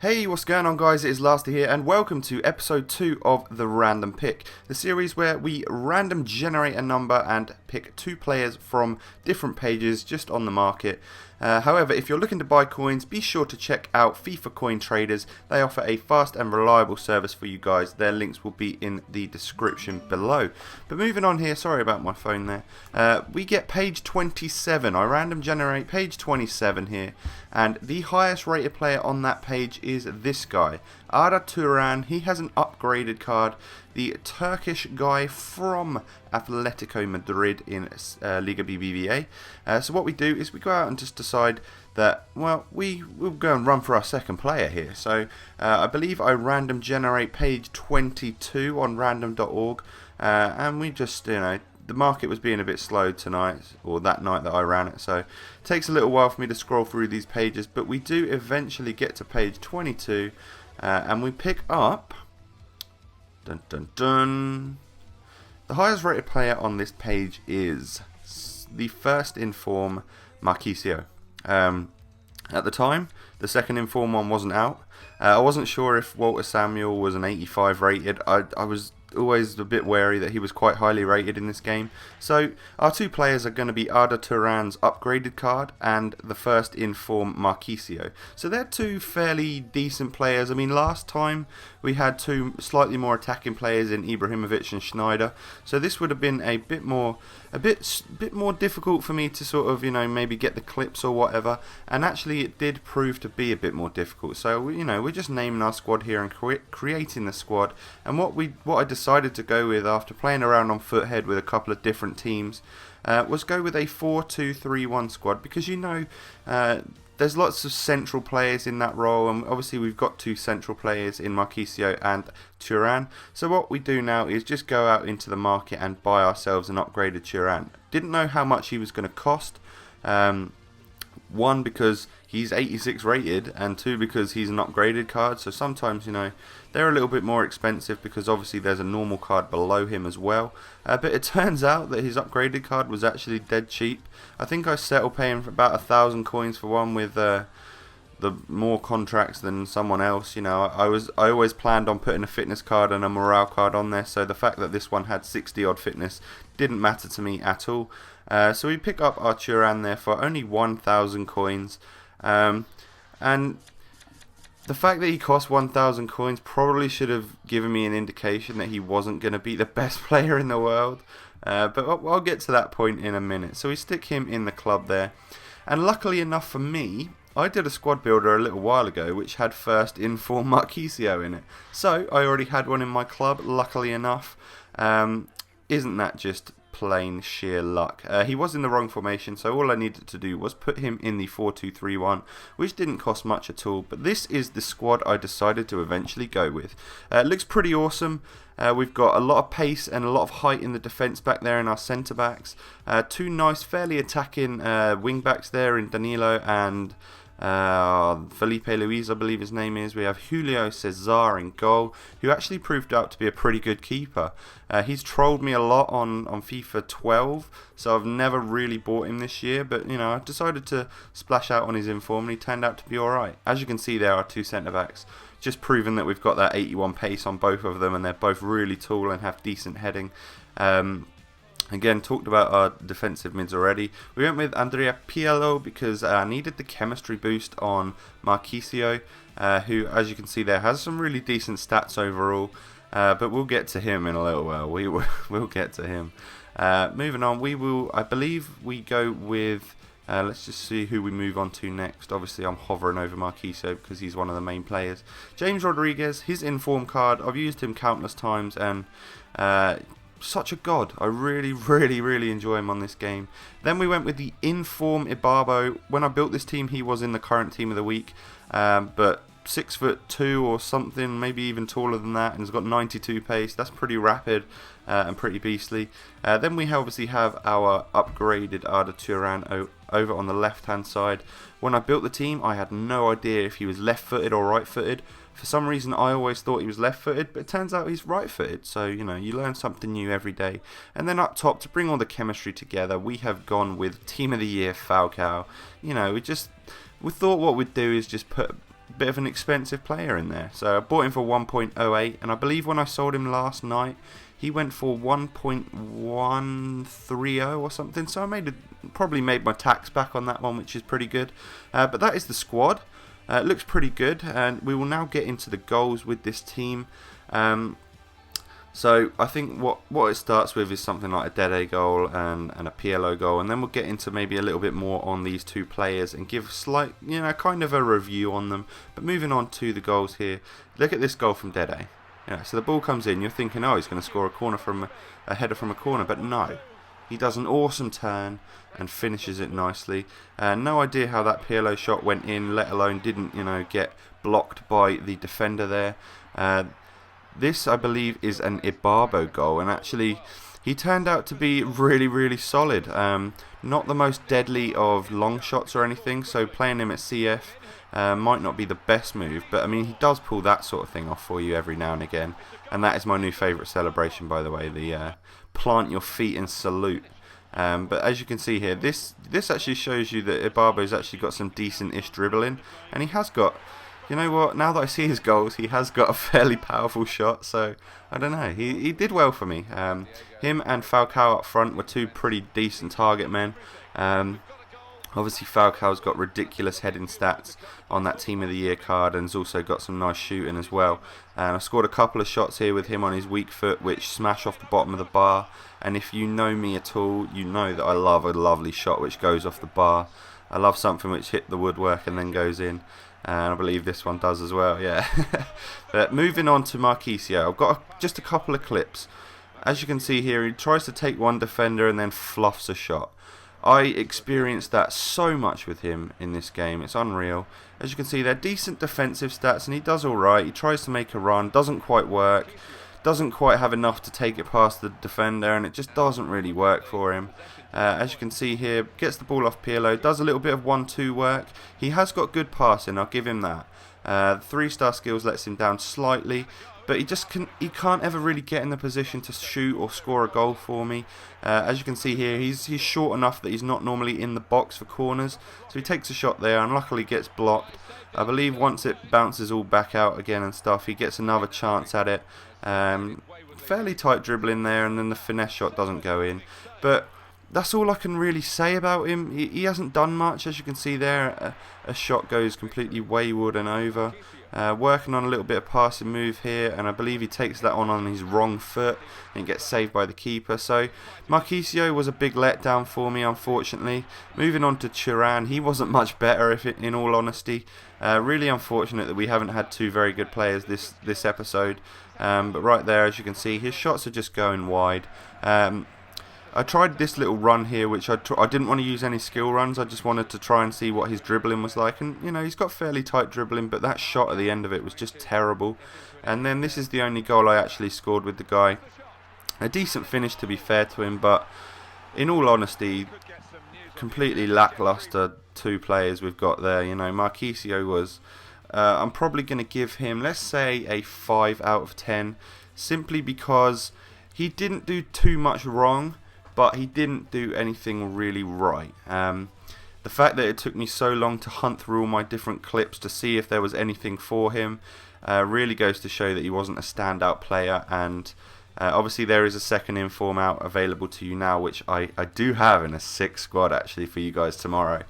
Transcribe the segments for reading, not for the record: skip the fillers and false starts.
Hey, what's going on guys, it is Lasta here and welcome to episode 2 of The Random Pick, the series where we random generate a number and pick 2 players from different pages just on the market. However, if you're looking to buy coins, be sure to check out FIFA Coin Traders. They offer a fast and reliable service for you guys. Their links will be in the description below. But moving on here, sorry about my phone there. We get page 27. I random generate page 27 here. And the highest rated player on that page is this guy, Arda Turan. He has an upgraded card, the Turkish guy from Atletico Madrid in Liga BBVA. So what we do is we go out and just decide that, well, we'll go and run for our second player here. So I believe I random generate page 22 on random.org, and we just, the market was being a bit slow tonight, or that night that I ran it, so it takes a little while for me to scroll through these pages, but we do eventually get to page 22, and we pick up, dun dun dun, the highest rated player on this page is the first inform Marquisio. At the time, the second inform one wasn't out. I wasn't sure if Walter Samuel was an 85 rated. I was always a bit wary that he was quite highly rated in this game. So our 2 players are going to be Arda Turan's upgraded card and the first inform Marquisio. So they're 2 fairly decent players. I mean, last time we had 2 slightly more attacking players in Ibrahimovic and Schneider. So this would have been a bit more difficult for me to sort of, maybe get the clips or whatever. And actually it did prove to be a bit more difficult. So, we're just naming our squad here and creating the squad. And what I decided to go with after playing around on Foothead with a couple of different teams was go with a 4-2-3-1 squad, because there's lots of central players in that role, and obviously we've got 2 central players in Marquisio and Turan. So what we do now is just go out into the market and buy ourselves an upgraded Turan. Didn't know how much he was going to cost. 1, because he's 86 rated, and 2, because he's an upgraded card. So sometimes, they're a little bit more expensive because obviously there's a normal card below him as well. But it turns out that his upgraded card was actually dead cheap. I think I settled paying for about 1,000 coins for one with the more contracts than someone else. I always planned on putting a fitness card and a morale card on there, so the fact that this one had 60 odd fitness didn't matter to me at all. So we pick up our Turan there for only 1,000 coins, and the fact that he cost 1,000 coins probably should have given me an indication that he wasn't going to be the best player in the world, but I'll get to that point in a minute. So we stick him in the club there, and luckily enough for me, I did a squad builder a little while ago which had first inform Marquisio in it. So I already had one in my club, luckily enough. Isn't that just plain sheer luck? He was in the wrong formation, so all I needed to do was put him in the 4-2-3-1, which didn't cost much at all. But this is the squad I decided to eventually go with. It looks pretty awesome. We've got a lot of pace and a lot of height in the defence back there in our centre backs. 2 nice, fairly attacking wing backs there in Danilo and Felipe Luis, I believe his name is. We have Julio Cesar in goal, who actually proved out to be a pretty good keeper. He's trolled me a lot on FIFA 12, so I've never really bought him this year, but I decided to splash out on his inform and he turned out to be alright. As you can see, there are 2 centre backs, just proving that we've got that 81 pace on both of them, and they're both really tall and have decent heading. Again, talked about our defensive mids already. We went with Andrea Pirlo because I needed the chemistry boost on Marquisio, who, as you can see there, has some really decent stats overall. But we'll get to him in a little while. We'll get to him. Moving on, I believe we go with, let's just see who we move on to next. Obviously, I'm hovering over Marquisio because he's one of the main players. James Rodriguez, his inform card, I've used him countless times, and such a god. I really enjoy him on this game. Then we went with the inform Ibarbo. When I built this team, he was in the current team of the week, but 6'2" or something, maybe even taller than that, and has got 92 pace. That's pretty rapid and pretty beastly. Then we obviously have our upgraded Arda Turan over on the left hand side. When I built the team, I had no idea if he was left footed or right footed. For some reason, I always thought he was left-footed, but it turns out he's right-footed. So, you learn something new every day. And then up top, to bring all the chemistry together, we have gone with Team of the Year Falcao. We thought what we'd do is just bit of an expensive player in there. So I bought him for 1.08, and I believe when I sold him last night, he went for 1.130 or something. So I probably made my tax back on that one, which is pretty good. But that is the squad. It looks pretty good, and we will now get into the goals with this team. So I think what it starts with is something like a Dede goal and a PLO goal, and then we'll get into maybe a little bit more on these two players and give slight, kind of a review on them. But moving on to the goals here, look at this goal from Dede. So the ball comes in, you're thinking, oh, he's going to score a header from a corner, but no. He does an awesome turn and finishes it nicely. No idea how that PLO shot went in, let alone didn't, get blocked by the defender there. This, I believe, is an Ibarbo goal, and actually he turned out to be really, really solid. Not the most deadly of long shots or anything, so playing him at CF might not be the best move, but I mean, he does pull that sort of thing off for you every now and again, and that is my new favourite celebration, by the way, the plant your feet and salute. But as you can see here, this actually shows you that Ibarbo's actually got some decent-ish dribbling, and he has got... You know what, now that I see his goals, he has got a fairly powerful shot, so I don't know, he did well for me. Him and Falcao up front were two pretty decent target men. Obviously Falcao's got ridiculous heading stats on that Team of the Year card, and has also got some nice shooting as well. I scored a couple of shots here with him on his weak foot, which smash off the bottom of the bar, and if you know me at all, you know that I love a lovely shot which goes off the bar. I love something which hit the woodwork and then goes in. And I believe this one does as well, yeah. But moving on to Marquisio, I've got just a couple of clips. As you can see here, he tries to take one defender and then fluffs a shot. I experienced that so much with him in this game, it's unreal. As you can see, they're decent defensive stats, and he does alright. He tries to make a run, doesn't quite work. Doesn't quite have enough to take it past the defender, and it just doesn't really work for him. As you can see here, gets the ball off PLO, does a little bit of 1-2 work. He has got good passing, I'll give him that. 3-star skills lets him down slightly, but he can't ever really get in the position to shoot or score a goal for me. As you can see here, he's short enough that he's not normally in the box for corners, so he takes a shot there and luckily gets blocked. I believe once it bounces all back out again and stuff, he gets another chance at it. Fairly tight dribbling there, and then the finesse shot doesn't go in. But that's all I can really say about him. He hasn't done much. As you can see there, a shot goes completely wayward and over. Working on a little bit of passing move here, and I believe he takes that on his wrong foot and gets saved by the keeper. So Marquisio was a big letdown for me, unfortunately. Moving on to Turan, he wasn't much better, in all honesty. Really unfortunate that we haven't had two very good players this episode. But right there, as you can see, his shots are just going wide. I tried this little run here, which I didn't want to use any skill runs. I just wanted to try and see what his dribbling was like. And, he's got fairly tight dribbling, but that shot at the end of it was just terrible. And then this is the only goal I actually scored with the guy. A decent finish, to be fair to him, but in all honesty, completely lackluster two players we've got there. Marquisio was... I'm probably going to give him, let's say, a 5 out of 10, simply because he didn't do too much wrong, but he didn't do anything really right. The fact that it took me so long to hunt through all my different clips to see if there was anything for him really goes to show that he wasn't a standout player. And obviously there is a second inform out available to you now, which I do have in a 6 squad actually for you guys tomorrow.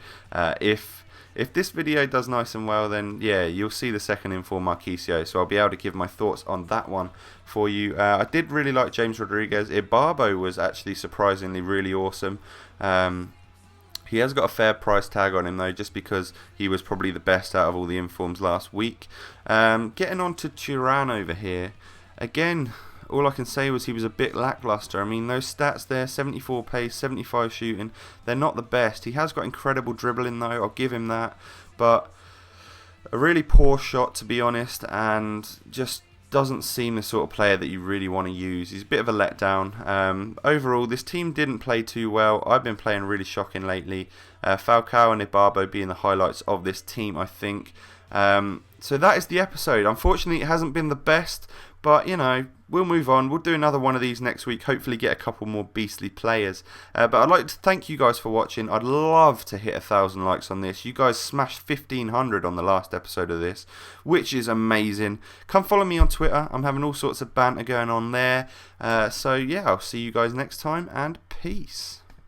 If this video does nice and well, then yeah, you'll see the second inform Marquisio, so I'll be able to give my thoughts on that one for you. I did really like James Rodriguez. Ibarbo was actually surprisingly really awesome. He has got a fair price tag on him though, just because he was probably the best out of all the informs last week. Getting on to Turan over here, again, all I can say was he was a bit lackluster. I mean, those stats there, 74 pace, 75 shooting, they're not the best. He has got incredible dribbling though, I'll give him that, but a really poor shot, to be honest, and just doesn't seem the sort of player that you really want to use. He's a bit of a letdown. Overall, this team didn't play too well. I've been playing really shocking lately. Falcao and Ibarbo being the highlights of this team, I think. So that is the episode. Unfortunately, it hasn't been the best, but we'll move on. We'll do another one of these next week. Hopefully get a couple more beastly players. But I'd like to thank you guys for watching. I'd love to hit 1,000 likes on this. You guys smashed 1,500 on the last episode of this, which is amazing. Come follow me on Twitter. I'm having all sorts of banter going on there. So yeah, I'll see you guys next time, and peace.